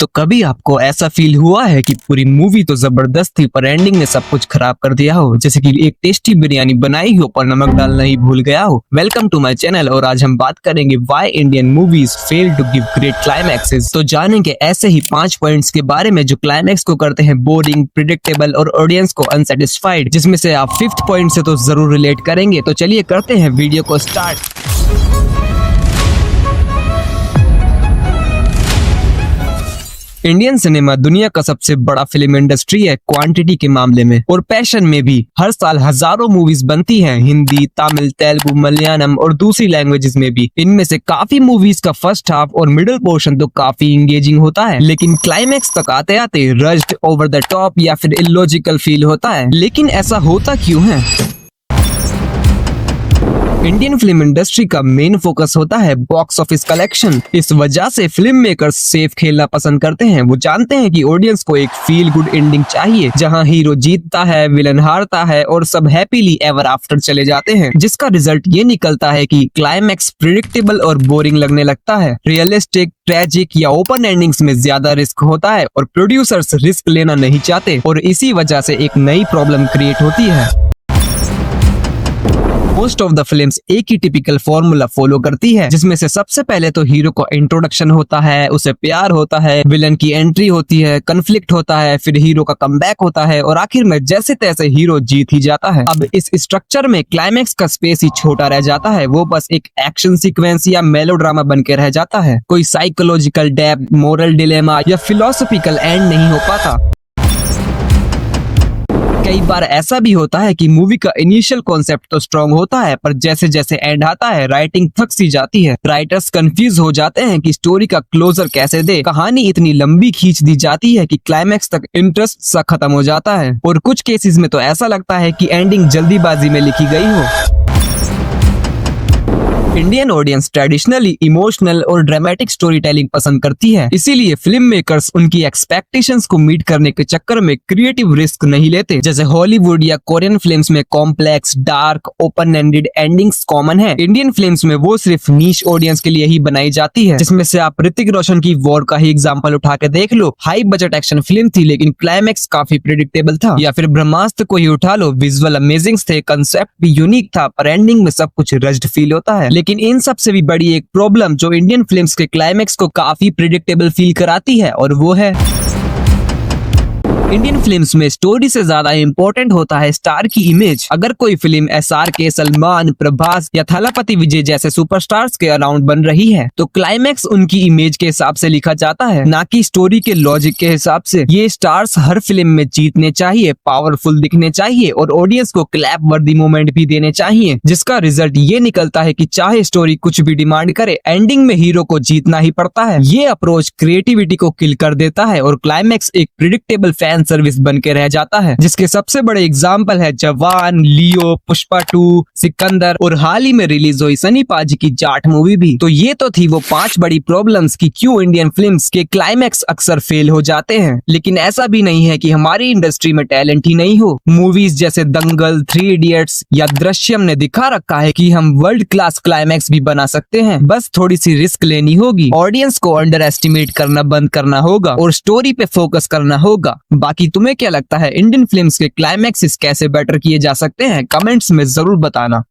तो कभी आपको ऐसा फील हुआ है कि पूरी मूवी तो जबरदस्त थी पर एंडिंग ने सब कुछ खराब कर दिया हो, जैसे कि एक टेस्टी बिरयानी बनाई हो पर नमक डालना ही भूल गया हो। वेलकम टू माय चैनल और आज हम बात करेंगे why Indian movies fail to give great climaxes. तो जानेंगे ऐसे ही 5 पॉइंट्स के बारे में जो क्लाइमैक्स को करते हैं बोरिंग, प्रिडिक्टेबल और ऑडियंस को अनसेटिस्फाइड, जिसमें से आप 5th पॉइंट से तो जरूर रिलेट करेंगे। तो चलिए करते हैं वीडियो को स्टार्ट। इंडियन सिनेमा दुनिया का सबसे बड़ा फिल्म इंडस्ट्री है क्वांटिटी के मामले में और पैशन में भी। हर साल हजारों मूवीज बनती हैं, हिंदी, तमिल, तेलुगु, मलयालम और दूसरी लैंग्वेजेस में भी। इनमें से काफी मूवीज का फर्स्ट हाफ और मिडिल पोर्शन तो काफी इंगेजिंग होता है, लेकिन क्लाइमैक्स तक आते आते रश्ड, ओवर द टॉप या फिर इलॉजिकल फील होता है। लेकिन ऐसा होता क्यों है? इंडियन फिल्म इंडस्ट्री का मेन फोकस होता है बॉक्स ऑफिस कलेक्शन। इस वजह से फिल्म मेकर्स सेफ खेलना पसंद करते हैं। वो जानते हैं कि ऑडियंस को एक फील गुड एंडिंग चाहिए, जहां हीरो जीतता है, विलन हारता है और सब हैप्पीली एवर आफ्टर चले जाते हैं, जिसका रिजल्ट ये निकलता है कि क्लाइमैक्स प्रिडिक्टेबल और बोरिंग लगने लगता है। रियलिस्टिक, ट्रेजिक या ओपन एंडिंग्स में ज्यादा रिस्क होता है और प्रोड्यूसर्स रिस्क लेना नहीं चाहते और इसी वजह से एक नई प्रॉब्लम क्रिएट होती है। मोस्ट ऑफ द फिल्म्स एक ही टिपिकल फॉर्मूला फॉलो करती है, जिसमें से सबसे पहले तो हीरो को इंट्रोडक्शन होता है, उसे प्यार होता है, विलन की एंट्री होती है, कन्फ्लिक्ट होता है, फिर हीरो का कमबैक होता है और आखिर में जैसे तैसे हीरो जीत ही जाता है। अब इस स्ट्रक्चर में क्लाइमैक्स का स्पेस ही छोटा रह जाता है, वो बस एक एक्शन सीक्वेंस या मेलोड्रामा बन के रह जाता है। कोई साइकोलॉजिकल डेप्थ, मोरल डिलेमा या फिलोसॉफिकल एंड नहीं हो पाता। कई बार ऐसा भी होता है कि मूवी का इनिशियल कॉन्सेप्ट तो स्ट्रॉन्ग होता है, पर जैसे जैसे एंड आता है राइटिंग थक सी जाती है। राइटर्स कंफ्यूज हो जाते हैं कि स्टोरी का क्लोजर कैसे दे। कहानी इतनी लंबी खींच दी जाती है कि क्लाइमैक्स तक इंटरेस्ट सा खत्म हो जाता है और कुछ केसेस में तो ऐसा लगता है कि एंडिंग जल्दीबाजी में लिखी गई हो। इंडियन ऑडियंस ट्रेडिशनली इमोशनल और ड्रामेटिक स्टोरी टेलिंग पसंद करती है, इसीलिए फिल्म मेकर्स उनकी एक्सपेक्टेशंस को मीट करने के चक्कर में क्रिएटिव रिस्क नहीं लेते। जैसे हॉलीवुड या कोरियन फिल्म्स में complex, dark, open ended endings common है। इंडियन फिल्म्स में वो सिर्फ नीश ऑडियंस के लिए ही बनाई जाती है, जिसमें से आप ऋतिक रोशन की वॉर का ही एग्जाम्पल उठा के देख लो। हाई बजट एक्शन फिल्म थी लेकिन क्लाइमैक्स काफी प्रिडिक्टेबल था। या फिर ब्रह्मास्त्र को ही उठा लो, विजुअल अमेजिंग थे, कंसेप्ट भी यूनिक था, पर एंडिंग में सब कुछ रश्ड फील होता है। लेकिन इन सब से भी बड़ी एक प्रॉब्लम जो इंडियन फिल्म्स के क्लाइमैक्स को काफी प्रिडिक्टेबल फील कराती है और वो है इंडियन फिल्म्स में स्टोरी से ज्यादा इंपॉर्टेंट होता है स्टार की इमेज। अगर कोई फिल्म SRK, सलमान, प्रभास या थलापति विजय जैसे सुपरस्टार्स के अराउंड बन रही है तो क्लाइमैक्स उनकी इमेज के हिसाब से लिखा जाता है, ना कि स्टोरी के लॉजिक के हिसाब से। ये स्टार्स हर फिल्म में जीतने चाहिए, पावरफुल दिखने चाहिए और ऑडियंस को क्लैप वर्दी मोमेंट भी देने चाहिए, जिसका रिजल्ट ये निकलता है कि चाहे स्टोरी कुछ भी डिमांड करे, एंडिंग में हीरो को जीतना ही पड़ता है। ये अप्रोच क्रिएटिविटी को किल कर देता है और क्लाइमैक्स एक प्रिडिक्टेबल फैन सर्विस बन के रह जाता है, जिसके सबसे बड़े एग्जाम्पल है जवान, लियो, पुष्पा 2, सिकंदर और हाल ही में रिलीज हुई सनी पाजी की जाट मूवी भी। तो ये तो थी वो 5 बड़ी प्रॉब्लम्स कि क्यों इंडियन फिल्म्स के क्लाइमैक्स अक्सर फेल हो जाते हैं। लेकिन ऐसा भी नहीं है कि हमारी इंडस्ट्री में टैलेंट ही नहीं हो। मूवीज जैसे दंगल, 3 इडियट्स या दृश्यम ने दिखा रखा है कि हम वर्ल्ड क्लास क्लाइमैक्स भी बना सकते हैं, बस थोड़ी सी रिस्क लेनी होगी, ऑडियंस को अंडर एस्टिमेट करना बंद करना होगा और स्टोरी पे फोकस करना होगा। बाकी तुम्हें क्या लगता है, इंडियन फिल्म्स के क्लाइमैक्सेस कैसे बेटर किए जा सकते हैं? कमेंट्स में जरूर बताना।